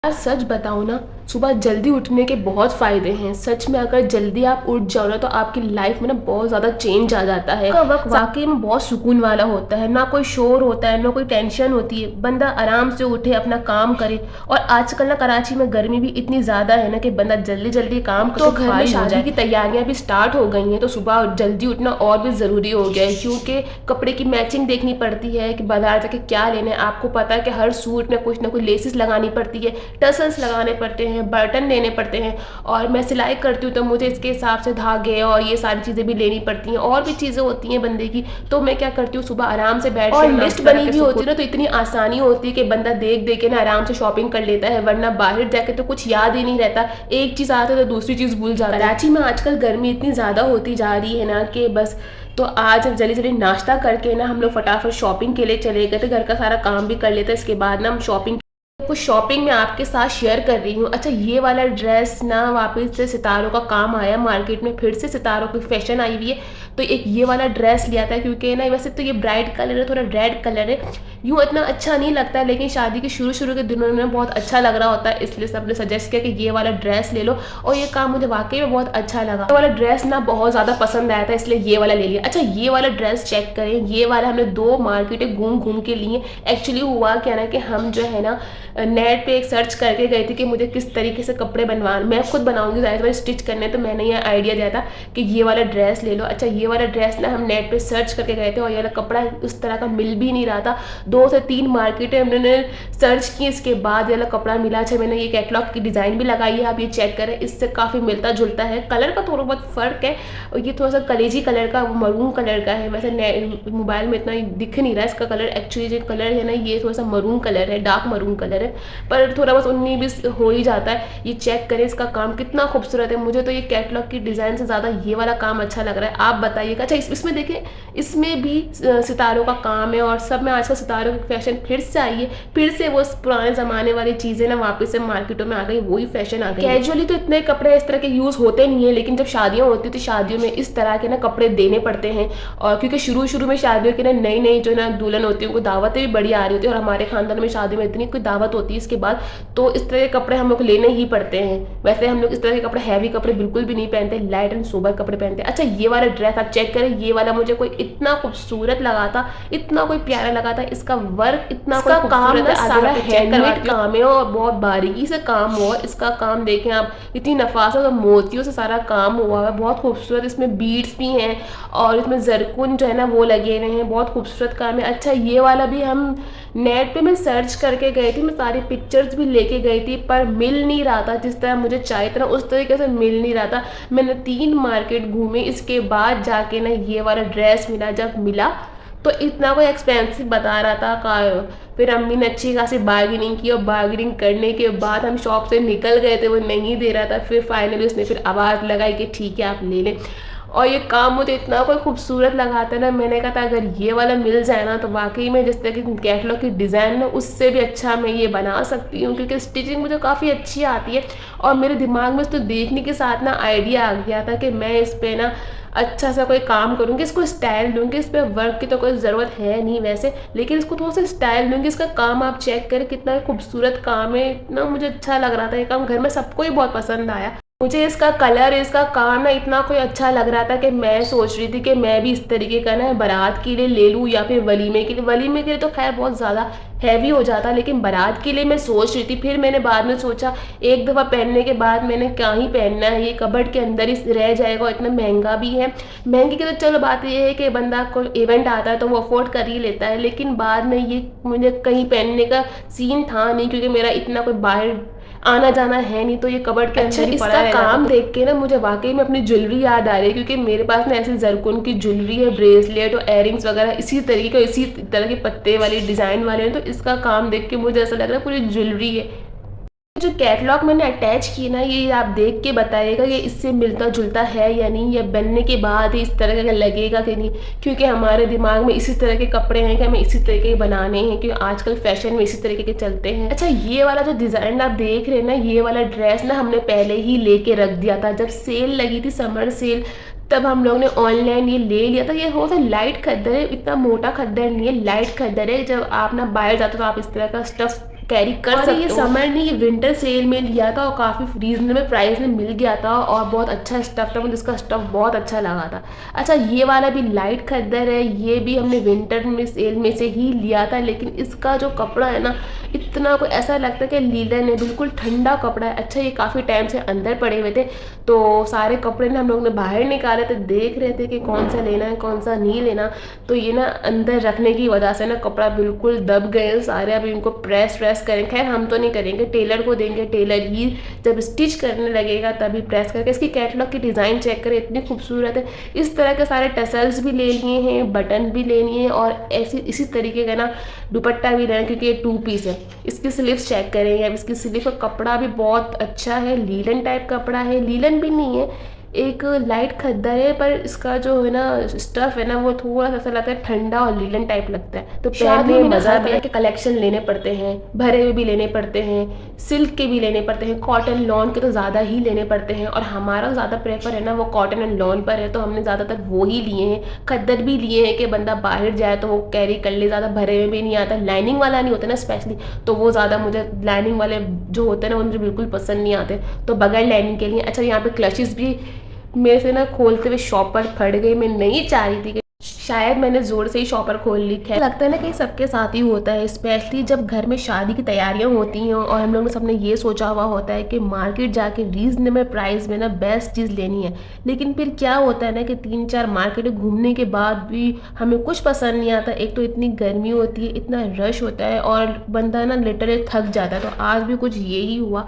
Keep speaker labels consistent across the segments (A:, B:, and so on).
A: यार सच बताऊँ ना, सुबह जल्दी उठने के बहुत फ़ायदे हैं। सच में अगर जल्दी आप उठ जाओ ना तो आपकी लाइफ में ना बहुत ज़्यादा चेंज आ जाता है। का वक्त वाकई में बहुत सुकून वाला होता है, ना कोई शोर होता है, ना कोई टेंशन होती है। बंदा आराम से उठे, अपना काम करे। और आजकल ना कराची में गर्मी भी इतनी ज़्यादा है ना कि बंदा जल्दी जल्दी काम करके
B: तो घर में
A: शादी की तैयारियां भी स्टार्ट हो गई हैं, तो सुबह जल्दी उठना और भी ज़रूरी हो गया है, क्योंकि कपड़े की मैचिंग देखनी पड़ती है कि बाजार जाके क्या लेना है। आपको पता है कि हर सूट में कुछ ना कुछ लेसेस लगानी पड़ती है, टसल्स लगाने पड़ते हैं, बटन लेने पड़ते हैं। और मैं सिलाई करती हूँ तो मुझे इसके हिसाब से धागे और ये सारी चीज़ें भी लेनी पड़ती हैं, और भी चीज़ें होती हैं बंदे की। तो मैं क्या करती हूँ, सुबह आराम से बैठ और लिस्ट बनी हुई होती है ना, तो इतनी आसानी होती है कि बंदा देख देख के ना आराम से शॉपिंग कर लेता है। वरना बाहर जाके तो कुछ याद ही नहीं रहता, एक चीज़ आती है तो दूसरी चीज़ भूल जाता है। कराची में आजकल गर्मी इतनी ज़्यादा होती जा रही है ना कि बस। तो आज हम जल्दी जल्दी नाश्ता करके ना हम लोग फटाफट शॉपिंग के लिए चले गए थे। घर का सारा काम भी कर लेते, इसके बाद ना हम कुछ शॉपिंग में आपके साथ शेयर कर रही हूँ। अच्छा, ये वाला ड्रेस ना वापस से सितारों का काम आया मार्केट में, फिर से सितारों की फैशन आई हुई है। तो एक ये वाला ड्रेस लिया था, क्योंकि ना वैसे तो ये ब्राइट कलर है, थोड़ा रेड कलर है, यूँ इतना अच्छा नहीं लगता है, लेकिन शादी के शुरू के दिनों में बहुत अच्छा लग रहा होता है, इसलिए सबने सजेस्ट किया कि ये वाला ड्रेस ले लो। और ये काम मुझे वाकई में बहुत अच्छा लगा। ये वाला ड्रेस ना बहुत ज़्यादा पसंद आया था, इसलिए ये वाला ले लिया। अच्छा, ये वाला ड्रेस चेक करें, ये वाला हमने 2 मार्केटें घूम घूम के लिए। एक्चुअली हुआ क्या ना कि हम जो है ना नेट पे एक सर्च करके गई थी कि मुझे किस तरीके से कपड़े बनवाने, मैं खुद बनाऊंगी ज़्यादा स्टिच करने, तो मैंने ये आइडिया दिया था कि ये वाला ड्रेस ले लो। अच्छा, ये वाला ड्रेस ना हम नेट पे सर्च करके गए थे और ये वाला कपड़ा उस तरह का मिल भी नहीं रहा था। 2 से 3 मार्केटें हमने सर्च की, इसके बाद ये वाला कपड़ा मिला। अच्छा, मैंने ये कैटलॉग की डिज़ाइन भी लगाई है, आप ये चेक करें, इससे काफ़ी मिलता जुलता है। कलर का थोड़ा बहुत फ़र्क है, और ये थोड़ा सा कलेजी कलर का, वो मरून कलर का है। वैसे मोबाइल में इतना दिख नहीं रहा है इसका कलर, एक्चुअली जो कलर है ना ये थोड़ा सा मरून कलर है, डार्क मरून कलर है, पर थोड़ा बस 19-20 हो ही जाता है। ये चेक करें, इसका काम कितना खूबसूरत है। मुझे तो ये कैटलॉग की डिज़ाइन से ज़्यादा ये वाला काम अच्छा लग रहा है, आप बताइएगा। अच्छा, इसमें देखें, इसमें भी सितारों का काम है, और सब में आजकल सितारों की फैशन फिर से आई है। फिर से वो पुराने ज़माने वाली चीज़ें ना वापस से मार्केटों में आ गई, वही फैशन आ गई। कैजुअली तो इतने कपड़े इस तरह के यूज़ होते नहीं है, लेकिन जब शादियाँ होती थी, शादियों में इस तरह के ना कपड़े देने पड़ते हैं। और क्योंकि शुरू में शादियों की ना नई नई जो ना दुल्हन होती है, उनको दावतें भी बड़ी आ रही होती है, और हमारे खानदान में शादी में इतनी कोई दावत होती है इसके बाद, तो इस तरह के कपड़े हम लोग लेने ही पड़ते हैं। वैसे हम लोग इस तरह के कपड़े, हैवी कपड़े बिल्कुल भी नहीं पहनते, लाइट एंड सोबर कपड़े पहनते हैं। अच्छा, ये वाला ड्रेस आप चेक करें, ये वाला मुझे कोई इतना खूबसूरत लगा था, इतना कोई प्यारा लगा था। इसका वर्क इतना कोई काम ना सारा हैंडमेड काम है, और बहुत बारीकी से काम हुआ। इसका काम देखें आप, इतनी नफासत और मोतियों से सारा काम हुआ है, बहुत खूबसूरत। इसमें बीड्स भी हैं, और इसमें जरकुन जो है ना वो लगे हुए हैं, बहुत खूबसूरत काम है। अच्छा, ये वाला भी हम नेट पे मैं सर्च करके गई थी, मैं सारी पिक्चर्स भी लेके गई थी, पर मिल नहीं रहा था जिस तरह मुझे चाहिए था, उस तरीके से मिल नहीं रहा था। मैंने 3 मार्केट घूमे, इसके बाद जाके ना ये वाला ड्रेस मिला। जब मिला तो इतना कोई एक्सपेंसिव बता रहा था का। फिर अम्मी ने अच्छी खासी बार्गेनिंग की, और बार्गेनिंग करने के बाद हम शॉप से निकल गए थे, वो नहीं दे रहा था। फिर फाइनली उसने फिर आवाज़ लगाई कि ठीक है, आप ले लें। और ये काम मुझे इतना कोई खूबसूरत लगा था ना, मैंने कहा था अगर ये वाला मिल जाए ना तो वाकई में जिस तरह की कैटलॉग की डिज़ाइन है उससे भी अच्छा मैं ये बना सकती हूँ, क्योंकि स्टिचिंग मुझे काफ़ी अच्छी आती है। और मेरे दिमाग में इसको देखने के साथ ना आइडिया आ गया था कि मैं इस पर ना अच्छा सा कोई काम करूँगी, इसको स्टाइल दूँगी। इस पर वर्क की तो कोई ज़रूरत है नहीं वैसे, लेकिन इसको थोड़ा सा स्टाइल दूँगी। इसका काम आप चेक करें, कितना खूबसूरत काम है, इतना मुझे अच्छा लग रहा था ये काम, घर में सबको ही बहुत पसंद आया। मुझे इसका कलर, इसका काम ना इतना कोई अच्छा लग रहा था कि मैं सोच रही थी कि मैं भी इस तरीके का ना बारात के लिए ले लूँ, या फिर वलीमे के लिए। वलीमे के लिए तो खैर बहुत ज़्यादा हैवी हो जाता, लेकिन बारात के लिए मैं सोच रही थी। फिर मैंने बाद में सोचा, एक दफ़ा पहनने के बाद मैंने क्या ही पहनना है, ये कबर्ड के अंदर ही रह जाएगा, इतना महंगा भी है। महंगी की तो चलो बात ये है कि बंदा को इवेंट आता है तो वो अफोर्ड कर ही लेता है, लेकिन बाद में ये मुझे कहीं पहनने का सीन था नहीं, क्योंकि मेरा इतना कोई बाहर आना जाना है नहीं, तो ये कबर्ड के अंदर ही पड़ा है। इसका काम देख के ना मुझे वाकई में अपनी ज्वेलरी याद आ रही है, क्योंकि मेरे पास ना ऐसे जरकुन की ज्वेलरी है, ब्रेसलेट और एयरिंग्स वगैरह इसी तरीके के, इसी तरह के पत्ते वाले डिज़ाइन वाले हैं। तो इसका काम देख के मुझे ऐसा लग रहा है पूरी ज्वेलरी है। जो कैटलॉग मैंने अटैच की ना, ये आप देख के बताइएगा कि इससे मिलता जुलता है या नहीं, या बनने के बाद ही इस तरह का लगेगा कि नहीं, क्योंकि हमारे दिमाग में इसी तरह के कपड़े हैं कि हमें इसी तरह के बनाने हैं, क्योंकि आजकल फैशन में इसी तरीके के चलते हैं। अच्छा, ये वाला जो डिज़ाइन आप देख रहे हैं ना, ये वाला ड्रेस ना हमने पहले ही लेके रख दिया था, जब सेल लगी थी, समर सेल, तब हम लोग ने ऑनलाइन ये ले लिया था। ये हो सा लाइट खद्दर है, इतना मोटा खद्दर नहीं है, लाइट खद्दर है। जब आप ना बाहर जाते हो तो आप इस तरह का स्टफ़ कैरी कर सकते हो। ये समर नहीं, ये विंटर सेल में लिया था और काफ़ी रीजनेबल प्राइस में मिल गया था और बहुत अच्छा स्टफ था, मुझे इसका स्टफ बहुत अच्छा लगा था। अच्छा, ये वाला भी लाइट खद्दर है, ये भी हमने विंटर में सेल में से ही लिया था, लेकिन इसका जो कपड़ा है ना, इतना को ऐसा लगता है कि लीलन है, बिल्कुल ठंडा कपड़ा है। अच्छा, ये काफ़ी टाइम से अंदर पड़े हुए थे, तो सारे कपड़े ना हम लोग ने बाहर निकाले थे, देख रहे थे कि कौन सा लेना है कौन सा नहीं लेना। तो ये ना अंदर रखने की वजह से ना कपड़ा बिल्कुल दब गए सारे। अब इनको प्रेस करें, खैर हम तो नहीं करेंगे, टेलर को देंगे, टेलर ही जब स्टिच करने लगेगा तभी प्रेस करके। इसकी कैटलॉग की डिज़ाइन चेक करें, इतनी खूबसूरत है। इस तरह के सारे टसल्स भी ले लिए हैं, बटन भी ले लिए हैं और ऐसी इसी तरीके का ना दुपट्टा भी लेना, क्योंकि ये 2 पीस है। इसकी स्लीव्स चेक करेंगे। अब इसकी स्लीव का कपड़ा भी बहुत अच्छा है, लीलन टाइप कपड़ा है, लीलन भी नहीं है, एक लाइट खद्दर है, पर इसका जो है ना स्टफ है ना वो थोड़ा सा ऐसा लगता है ठंडा और लीलन टाइप लगता है। तो पहनने में मज़ा भी है कि कलेक्शन लेने पड़ते हैं, भरे हुए भी लेने पड़ते हैं, सिल्क के भी लेने पड़ते हैं, कॉटन लॉन के तो ज़्यादा ही लेने पड़ते हैं, और हमारा ज़्यादा प्रेफर है ना वो कॉटन एंड लॉन पर है, तो हमने ज़्यादातर वो ही लिए हैं। खद्दर भी लिए हैं कि बंदा बाहर जाए तो वो कैरी कर ले, ज़्यादा भरे हुए भी नहीं आता, लाइनिंग वाला नहीं होता ना स्पेशली, तो वो ज़्यादा मुझे लाइनिंग वाले जो होते हैं ना वो मुझे बिल्कुल पसंद नहीं आते, तो बगैर लाइनिंग के लिए। अच्छा, यहाँ पे क्लचेस भी मेरे से ना खोलते हुए शॉपर फट गई, मैं नहीं चाह रही थी कि शायद मैंने ज़ोर से ही शॉपर खोल ली। है लगता है ना कि सबके साथ ही होता है, स्पेशली जब घर में शादी की तैयारियां होती हैं और हम लोग ने सबने ये सोचा हुआ होता है कि मार्केट जाके रीजनेबल प्राइस में ना बेस्ट चीज़ लेनी है, लेकिन फिर क्या होता है ना कि 3-4 मार्केट घूमने के बाद भी हमें कुछ पसंद नहीं आता। एक तो इतनी गर्मी होती है, इतना रश होता है और बंदा ना लिटरली थक जाता है। तो आज भी कुछ यही हुआ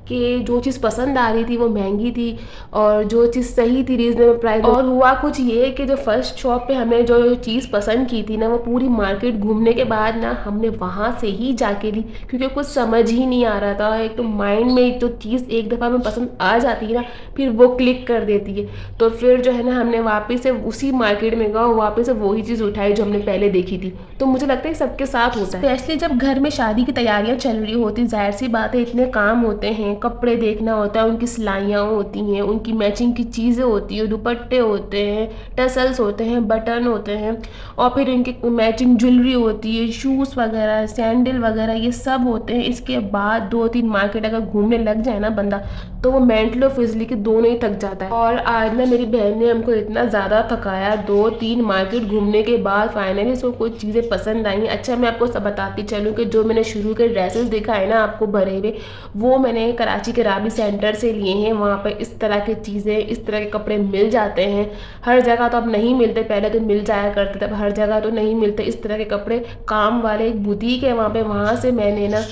A: कि जो चीज़ पसंद आ रही थी वो महंगी थी और जो चीज़ सही थी रीजनेबल प्राइस। और हुआ कुछ ये कि जो फर्स्ट शॉप पे हमें जो चीज़ पसंद की थी ना, वो पूरी मार्केट घूमने के बाद ना हमने वहाँ से ही जाके ली, क्योंकि कुछ समझ ही नहीं आ रहा था। एक तो माइंड में जो चीज़ एक दफ़ा में पसंद आ जाती है ना, फिर वो क्लिक कर देती है, तो फिर जो है ना हमने वापस से उसी मार्केट में गए, वापस से वही चीज़ उठाई जो हमने पहले देखी थी। तो मुझे लगता है सबके साथ होता है, स्पेशली जब घर में शादी की तैयारियाँ चल रही होती, जाहिर सी बात है इतने काम होते हैं, कपड़े देखना होता है, उनकी सिलाइयाँ होती हैं, उनकी मैचिंग की चीज़ें होती हैं, दुपट्टे होते हैं, टसल्स होते हैं, बटन होते हैं, और फिर इनकी मैचिंग ज्वेलरी होती है, शूज़ वगैरह, सैंडल वगैरह, ये सब होते हैं। इसके बाद 2-3 मार्केट अगर घूमने लग जाए ना बंदा, तो वो मेंटली और फिजिकली के दोनों ही थक जाता है। और आज ना मेरी बहन ने हमको इतना ज़्यादा थकाया, 2-3 मार्केट घूमने के बाद फाइनली उसको कुछ चीज़ें पसंद आई। अच्छा, मैं आपको सब बताती चलूँ कि जो मैंने शुरू के ड्रेसेस देखा है ना आपको भरे हुए, वो मैंने कराची के राबी सेंटर से लिए हैं। वहाँ पर इस तरह की चीज़ें, इस तरह के कपड़े मिल जाते हैं। हर जगह तो अब नहीं मिलते, पहले तो मिल जाया करते थे, अब हर जगह तो नहीं मिलते इस तरह के कपड़े। काम वाले एक बुटीक है वहाँ पे, वहाँ से मैंने ना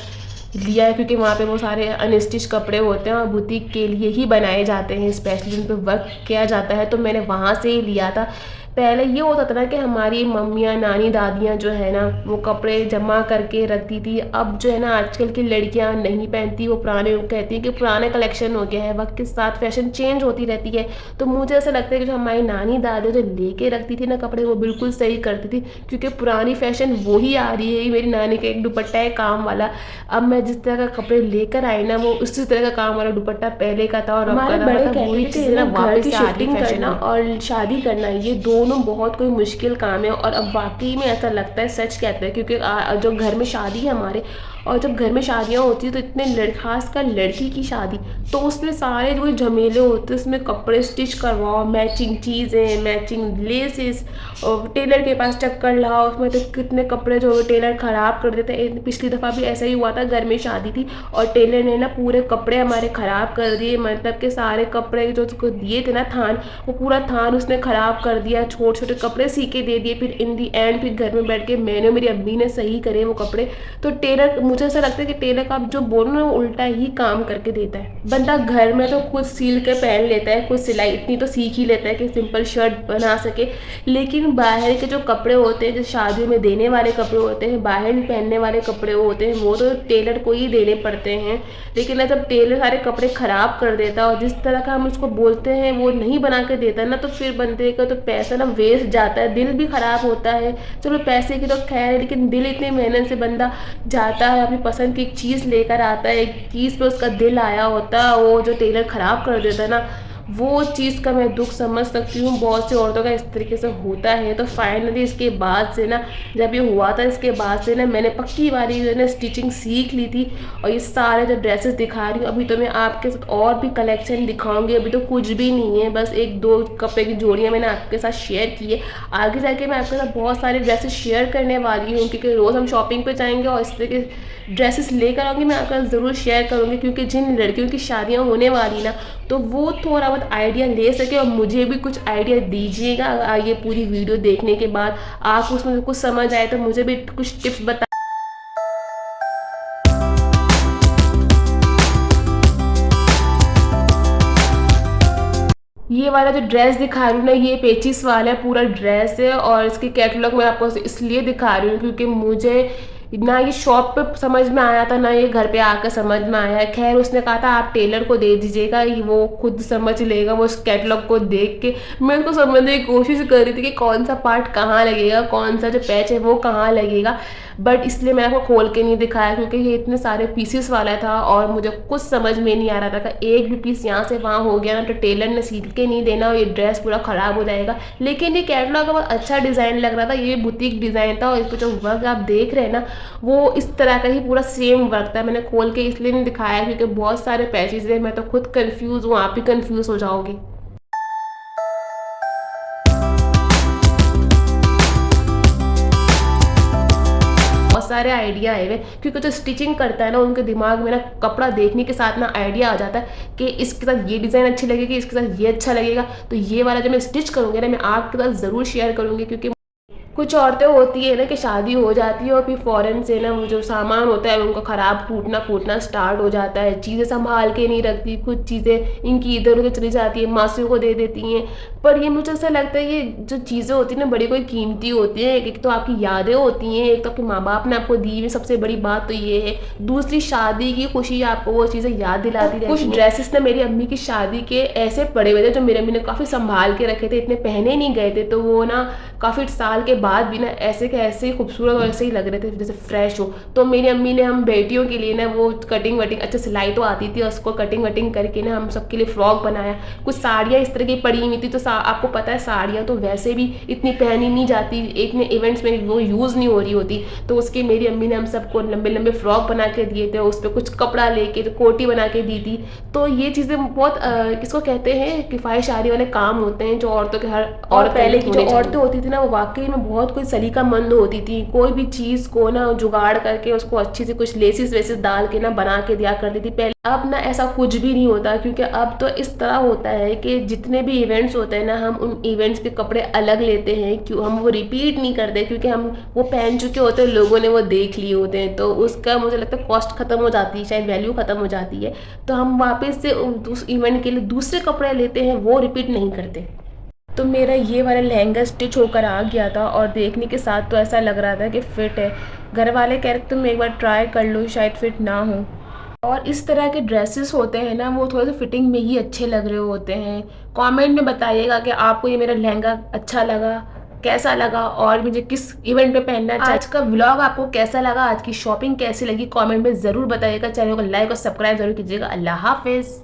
A: लिया है, क्योंकि वहाँ पे वो सारे अनस्टिच कपड़े होते हैं और बुटीक के लिए ही बनाए जाते हैं, स्पेशली उन पर वर्क किया जाता है, तो मैंने वहाँ से ही लिया था। पहले ये होता था ना कि हमारी मम्मियाँ, नानी, दादियाँ जो है ना वो कपड़े जमा करके रखती थी। अब जो है ना आजकल की लड़कियाँ नहीं पहनती, वो पुराने, कहती हैं कि पुराना कलेक्शन हो गया है, वक्त के साथ फैशन चेंज होती रहती है। तो मुझे ऐसा लगता है कि जो हमारी नानी दादी जो लेके रखती थी ना कपड़े, वो बिल्कुल सही करती थी, क्योंकि पुरानी फैशन वही आ रही है। मेरी नानी का एक दुपट्टा है काम वाला, अब मैं जिस तरह का कपड़े लेकर आई ना, वो उसी तरह का काम वाला दुपट्टा पहले का था। और
B: हमारे बड़े
A: वही चीज़ें ना घर की शिफ्टिंग करना और शादी करना, ये दोनों बहुत कोई मुश्किल काम है। और अब वाकई में ऐसा लगता है, सच कहते हैं, क्योंकि जो घर में शादी है हमारे, और जब घर में शादियाँ होती है तो इतने खासकर लड़की की शादी, तो उसमें सारे जो झमेले होते हैं, उसमें कपड़े स्टिच करवाओ, मैचिंग चीज़ें, मैचिंग लेसेस, और टेलर के पास चक्कर लगाओ, उसमें तो कितने कपड़े जो टेलर ख़राब कर देते हैं। पिछली दफ़ा भी ऐसा ही हुआ था, घर में शादी थी और टेलर ने ना पूरे कपड़े हमारे ख़राब कर दिए, मतलब कि सारे कपड़े जो उसको दिए थे ना थान, वो पूरा थान उसने ख़राब कर दिया, छोटे छोटे कपड़े सी के दे दिए। फिर इन दी एंड फिर घर में बैठ के मैंने, मेरी अम्मी ने सही करे वो कपड़े। तो टेलर, मुझे ऐसा लगता है कि टेलर का आप जो बोलो ना वो उल्टा ही काम करके देता है। बंदा घर में तो खुद सिल के पहन लेता है, खुद सिलाई इतनी तो सीख ही लेता है कि सिंपल शर्ट बना सके, लेकिन बाहर के जो कपड़े होते हैं, जो शादियों में देने वाले कपड़े होते हैं, बाहर पहनने वाले कपड़े होते हैं, वो तो टेलर को ही देने पड़ते हैं। लेकिन जब टेलर सारे कपड़े ख़राब कर देता है और जिस तरह का हम उसको बोलते हैं वो नहीं बना के देता ना, तो फिर बंदे का तो पैसा ना वेस्ट जाता है, दिल भी ख़राब होता है। चलो पैसे की तो खैर है, लेकिन दिल, इतनी मेहनत से बंदा जाता है, अपनी पसंद की एक चीज़ लेकर आता है, एक चीज़ पे उसका दिल आया होता है, वो जो टेलर ख़राब कर देता है ना, वो चीज़ का मैं दुख समझ सकती हूँ, बहुत सी औरतों का इस तरीके से होता है। तो फाइनली इसके बाद से ना, जब ये हुआ था इसके बाद से ना मैंने पक्की वाली जो है ना स्टिचिंग सीख ली थी। और ये सारे जो ड्रेसेस दिखा रही हूँ अभी, तो मैं आपके साथ और भी कलेक्शन दिखाऊंगी। अभी तो कुछ भी नहीं है, बस एक दो कपड़े की जोड़ियाँ मैंने आपके साथ शेयर की है। आगे जाके मैं आपके साथ बहुत सारे ड्रेसेस शेयर करने वाली हूँ, क्योंकि रोज़ हम शॉपिंग पे जाएंगे और इस तरह के ड्रेसेस लेकर आऊँगी, मैं आपके साथ ज़रूर शेयर करूँगी। क्योंकि जिन लड़कियों की शादियाँ होने वाली ना, तो वो थोड़ा बहुत आइडिया ले सके और मुझे भी कुछ आइडिया दीजिएगा। ये पूरी वीडियो देखने के बाद आप उसमें कुछ समझ आए तो मुझे भी कुछ टिप्स बता। ये वाला जो ड्रेस दिखा रही हूँ ना, ये पेचिस वाला पूरा ड्रेस है। और इसके कैटलॉग मैं आपको इसलिए दिखा रही हूँ क्योंकि मुझे ना ये शॉप पे समझ में आया था, ना ये घर पे आकर समझ में आया है। खैर उसने कहा था आप टेलर को दे दीजिएगा, वो खुद समझ लेगा। वो उस कैटलॉग को देख के मैं उसको समझने की कोशिश कर रही थी कि कौन सा पार्ट कहाँ लगेगा, कौन सा जो पैच है वो कहाँ लगेगा। बट इसलिए मैंने आपको खोल के नहीं दिखाया क्योंकि ये इतने सारे पीसेस वाला था और मुझे कुछ समझ में नहीं आ रहा था कि एक भी पीस यहाँ से वहाँ हो गया ना तो टेलर ने सील के नहीं देना और ये ड्रेस पूरा ख़राब हो जाएगा। लेकिन ये कैटलॉग का बहुत अच्छा डिज़ाइन लग रहा था, ये बुटीक डिज़ाइन था। और इस पर जो वर्क आप देख रहे हैं ना, वो इस तरह का ही पूरा सेम वर्क था। मैंने खोल के इसलिए नहीं दिखाया क्योंकि बहुत सारे पैचेज हैं, मैं तो खुद कंफ्यूज हूँ, आप भी कंफ्यूज हो जाओगे। बहुत सारे आइडिया आए हुए क्योंकि जो स्टिचिंग करता है ना, उनके दिमाग में ना कपड़ा देखने के साथ ना आइडिया आ जाता है कि इसके साथ ये डिज़ाइन अच्छी लगेगी, इसके साथ ये अच्छा लगेगा। तो ये वाला जब मैं स्टिच करूँगी ना, मैं आपके साथ ज़रूर शेयर करूँगी। क्योंकि कुछ औरतें होती है ना कि शादी हो जाती है और फिर फ़ौरन से ना वो जो सामान होता है उनका ख़राब टूटना फूटना स्टार्ट हो जाता है। चीज़ें संभाल के नहीं रखती, कुछ चीज़ें इनकी इधर उधर चली जाती है, मासियों को दे देती हैं। पर ये मुझे ऐसा लगता है ये जो चीज़ें होती हैं ना, बड़ी कोई कीमती होती हैं। एक तो आपकी यादें होती हैं, एक तो आपके माँ बाप ने आपको दी हुई सबसे बड़ी बात तो ये है। दूसरी शादी की खुशी आपको वो चीज़ें याद दिलाती रहती हैं। कुछ ड्रेसेस ना मेरी अम्मी की शादी के ऐसे पड़े हुए थे जो मेरी अम्मी ने काफ़ी संभाल के रखे थे, इतने पहने नहीं गए थे। तो वो ना काफ़ी साल के बाद भी ना ऐसे के ऐसे ही खूबसूरत और ऐसे ही लग रहे थे जैसे फ्रेश हो। तो मेरी अम्मी ने हम बेटियों के लिए ना वो कटिंग वटिंग, अच्छा सिलाई तो आती थी, उसको कटिंग वटिंग करके ना हम सबके लिए फ्रॉक बनाया। कुछ साड़ियाँ इस तरह की पड़ी हुई थी, तो आपको पता है साड़ियाँ तो वैसे भी इतनी पहनी नहीं जाती, इतने इवेंट्स में वो यूज़ नहीं हो रही होती। तो उसकी मेरी अम्मी ने हम सबको लंबे लंबे फ्रॉक बना के दिए थे, उस पर कुछ कपड़ा लेके तो कोटी बना के दी थी। तो ये चीज़ें बहुत किसको कहते हैं किफ़ायतशारी वाले काम होते हैं जो औरतों के हर और पहले की जो औरतें होती थी ना, वो वाकई में बहुत कोई सलीकामंद होती थी। कोई भी चीज़ को ना जुगाड़ करके उसको अच्छी से कुछ लेसिस वेसिस डाल के ना बना के दिया करती थी पहले। अब ना ऐसा कुछ भी नहीं होता क्योंकि अब तो इस तरह होता है कि जितने भी इवेंट्स होते हैं ना, हम उन इवेंट्स के कपड़े अलग लेते हैं। क्यों हम वो रिपीट नहीं करते, क्योंकि हम वो पहन चुके होते हैं, लोगों ने वो देख लिए होते हैं। तो उसका मुझे लगता है कॉस्ट ख़त्म हो जाती है, शायद वैल्यू ख़त्म हो जाती है। तो हम वापस से उस इवेंट के लिए दूसरे कपड़े लेते हैं, वो रिपीट नहीं करते। तो मेरा ये वाला लहंगा स्टिच होकर आ गया था और देखने के साथ तो ऐसा लग रहा था कि फ़िट है। घर वाले कह रहे तुम एक बार ट्राई कर लो, शायद फ़िट ना हो। और इस तरह के ड्रेसेस होते हैं ना, वो थोड़े से फिटिंग में ही अच्छे लग रहे होते हैं। कमेंट में बताइएगा कि आपको ये मेरा लहंगा अच्छा लगा, कैसा लगा और मुझे किस इवेंट पे पहनना चाहिए। आज का व्लॉग आपको कैसा लगा, आज की शॉपिंग कैसी लगी, कमेंट में ज़रूर बताइएगा। चैनल को लाइक और सब्सक्राइब जरूर कीजिएगा। अल्लाह हाफिज़।